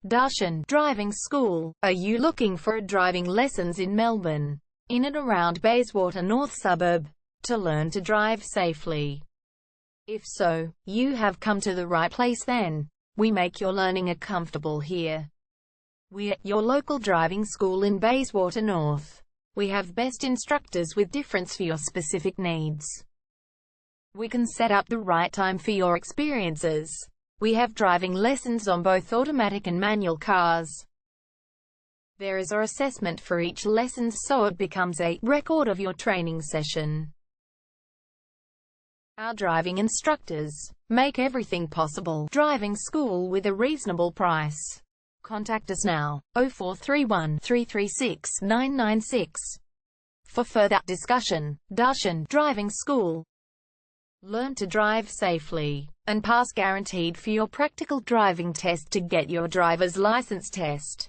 Darshan Driving School. Are you looking for driving lessons in Melbourne, in and around Bayswater North suburb, to learn to drive safely? If so, you have come to the right place then. We make your learning comfortable here. We're your local driving school in Bayswater North. We have best instructors with difference for your specific needs. We can set up the right time for your experiences. We have driving lessons on both automatic and manual cars. There is an assessment for each lesson, so it becomes a record of your training session. Our driving instructors make everything possible. Driving school with a reasonable price. Contact us now, 0431 336 996. For further discussion. Darshan Driving School. Learn to drive safely and pass guaranteed for your practical driving test to get your driver's license test.